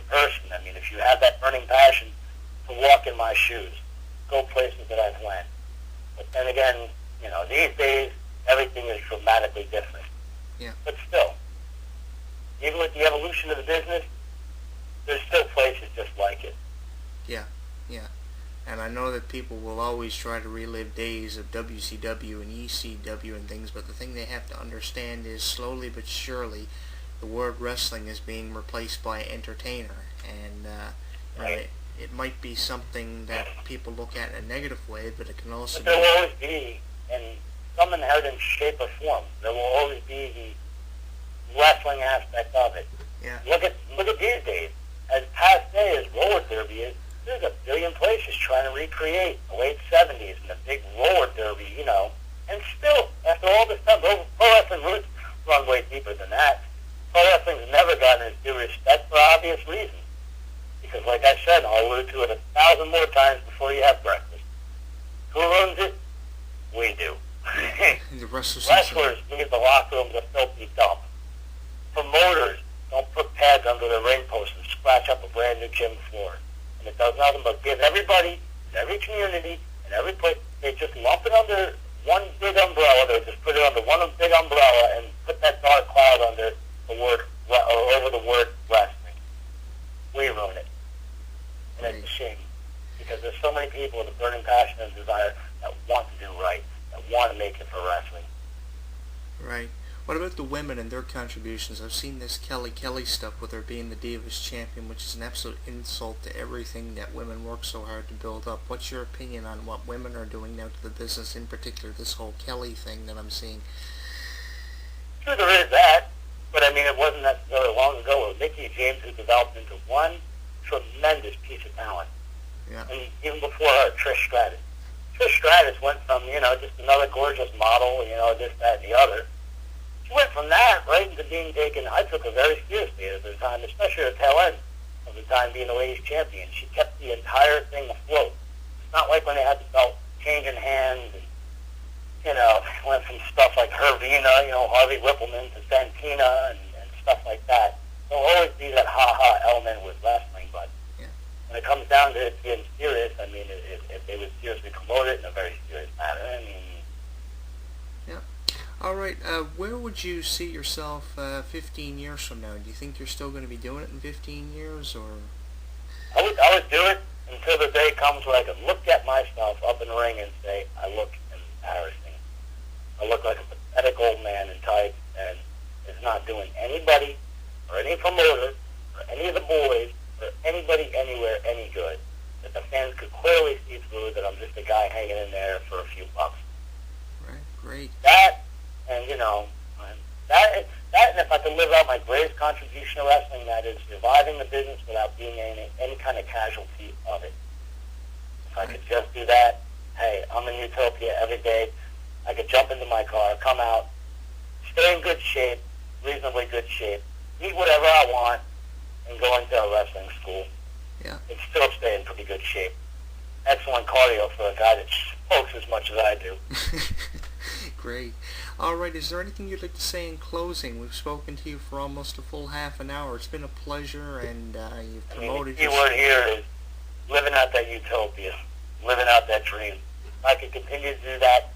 person. I mean, if you have that burning passion to walk in my shoes, go places that I've went. But then again, these days, everything is dramatically different. Yeah. But still, even with the evolution of the business, there's still places just like it. Yeah, yeah. And I know that people will always try to relive days of WCW and ECW and things, but the thing they have to understand is slowly but surely the word wrestling is being replaced by entertainer. And Right. it might be something that people look at in a negative way, but it can also But there will always be, in some inherent shape or form, there will always be the wrestling aspect of it. Yeah. Look at these days. As passe as roller derby is, there's a billion places trying to recreate the late 70s and the big roller derby, And still, after all this time, pro wrestling roots run way deeper than that. Pro wrestling's never gotten its due respect for obvious reasons. Because like I said, I'll allude to it 1,000 more times before you have breakfast. Who runs it? We do. the wrestlers leave the locker rooms a filthy dump. Promoters don't put pads under the ring post and scratch up a brand new gym floor. And it does nothing but give everybody, in every community, in every place, they just lump it under one big umbrella. They just put it under one big umbrella and put that dark cloud under the word, or over the word wrestling. We ruin it. And it's a shame. Because there's so many people with a burning passion and desire that want to do right, that want to make it for wrestling. Right. What about the women and their contributions? I've seen this Kelly stuff with her being the Divas champion, which is an absolute insult to everything that women work so hard to build up. What's your opinion on what women are doing now to the business, in particular this whole Kelly thing that I'm seeing? Sure, there is that, but I mean, it wasn't necessarily long ago where Mickey James has developed into one tremendous piece of talent. Yeah. And even before her, Trish Stratus. Trish Stratus went from, just another gorgeous model, this, that, and the other. She went from that right into being taken, I took her very seriously at the time, especially at the tail end of the time being the ladies champion. She kept the entire thing afloat. It's not like when they had the belt changing hands and, went from stuff like Hervina, Harvey Whippleman to Santina and stuff like that. There'll always be that ha-ha element with wrestling, but when it comes down to it being serious, I mean, if they would seriously promote it in a very serious manner, I mean... Yeah. All right, where would you see yourself 15 years from now? Do you think you're still going to be doing it in 15 years, or...? I would do it until the day comes where I can look at myself up in the ring and say, I look embarrassing. I look like a pathetic old man in tights and is not doing anybody or any promoter or any of the boys or anybody anywhere any good. That the fans could clearly see through that I'm just a guy hanging in there for a few bucks. Right, great. That, and that and if I could live out my greatest contribution to wrestling, that is surviving the business without being any kind of casualty of it. If I could just do that, hey, I'm in Utopia every day. I could jump into my car, come out, stay in good shape, reasonably good shape, eat whatever I want, and go into a wrestling school. Yeah. And still stay in pretty good shape. Excellent cardio for a guy that smokes as much as I do. Great. All right, is there anything you'd like to say in closing? We've spoken to you for almost a full half an hour. It's been a pleasure, and you've promoted... the key word here is living out that utopia, living out that dream. If I could continue to do that,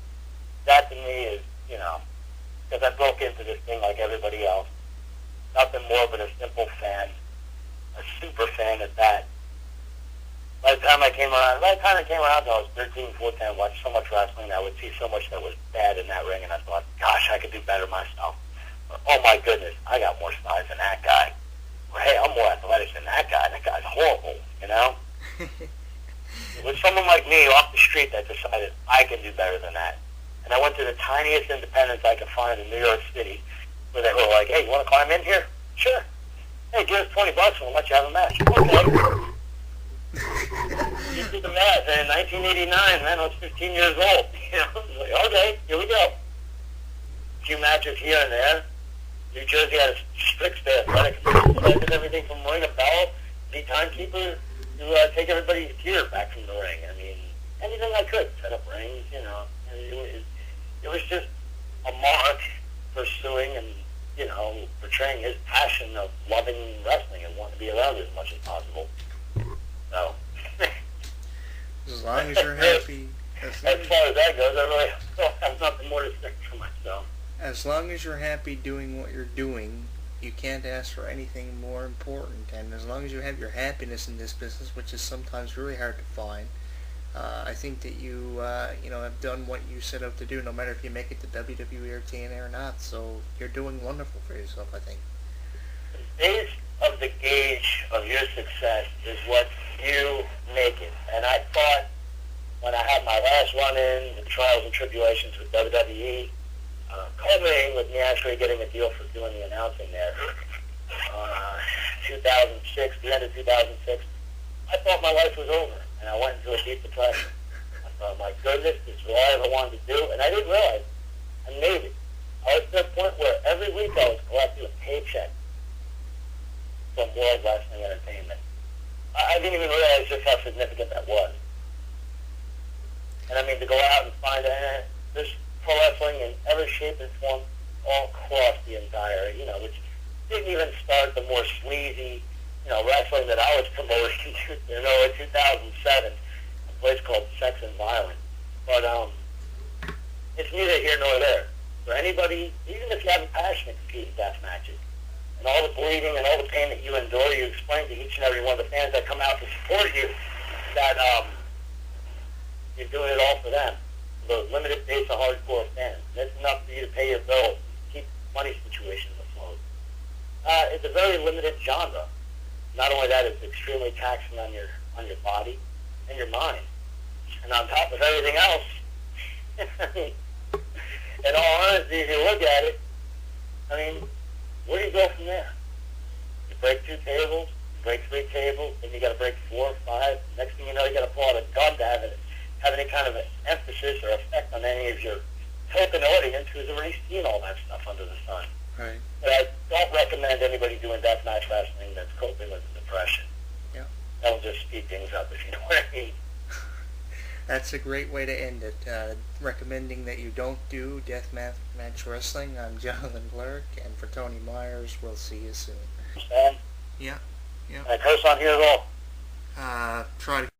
that to me is, because I broke into this thing like everybody else, nothing more but a simple fan, a super fan at that. By the time I came around, I was 13, 14, watched so much wrestling, I would see so much that was bad in that ring, and I thought, gosh, I could do better myself. Or, oh my goodness, I got more size than that guy. Or, hey, I'm more athletic than that guy. That guy's horrible, It was someone like me off the street that decided I can do better than that. And I went to the tiniest independence I could find in New York City, where they were like, hey, you want to climb in here? Sure. Hey, give us $20 and we'll let you have a match. Okay. You did the math, and in 1989, man, I was 15 years old. Like, okay, here we go. A few matches here and there. New Jersey had a strict stay athletic. So I did everything from ring a bell, be timekeeper, to take everybody's gear back from the ring. I mean, anything I could. Set up rings, It was just a mark pursuing and you know, portraying his passion of loving wrestling and wanting to be around it as much as possible. So, As long as you're happy. as far as that goes, I really don't have nothing more to say for myself. As long as you're happy doing what you're doing, you can't ask for anything more important. And as long as you have your happiness in this business, which is sometimes really hard to find, I think that you have done what you set out to do, no matter if you make it to WWE or TNA or not. So you're doing wonderful for yourself, I think. The base of the gauge of your success is what you make it. And I thought when I had my last run-in, the trials and tribulations with WWE, culminating with me actually getting a deal for doing the announcing there, 2006, the end of 2006, I thought my life was over, and I went into a deep depression. I thought, my goodness, this is all I ever wanted to do, and I didn't realize I made it. I was to the point where every week I was collecting a paycheck from World Wrestling Entertainment. I didn't even realize just how significant that was. And I mean, to go out and find there's pro wrestling in every shape and form all across the entire, which didn't even start the more sleazy, wrestling that I was promoting in early 2007, a place called Sex and Violence. But it's neither here nor there. For anybody, even if you have a passion to compete in death matches, and all the bleeding and all the pain that you endure, you explain to each and every one of the fans that come out to support you that you're doing it all for them. The limited base of hardcore fans. That's enough for you to pay your bills, keep money situations afloat. It's a very limited genre. Not only that, it's extremely taxing on your body and your mind. And on top of everything else, in all honesty, if you look at it, I mean, where do you go from there? You break 2 tables, you break 3 tables, then you got to break 4 or 5. Next thing you know, you got to pull out a gun to have any kind of an emphasis or effect on any of your token audience who's already seen all that stuff under the sun. Right. But I don't recommend anybody doing deathmatch wrestling that's coping with depression. Yeah. That'll just speed things up, if you know what I mean. That's a great way to end it. Recommending that you don't do deathmatch wrestling. I'm Jonathan Clarke, and for Tony Myers, we'll see you soon. Sam? Yeah. Can I curse on here at all? Try to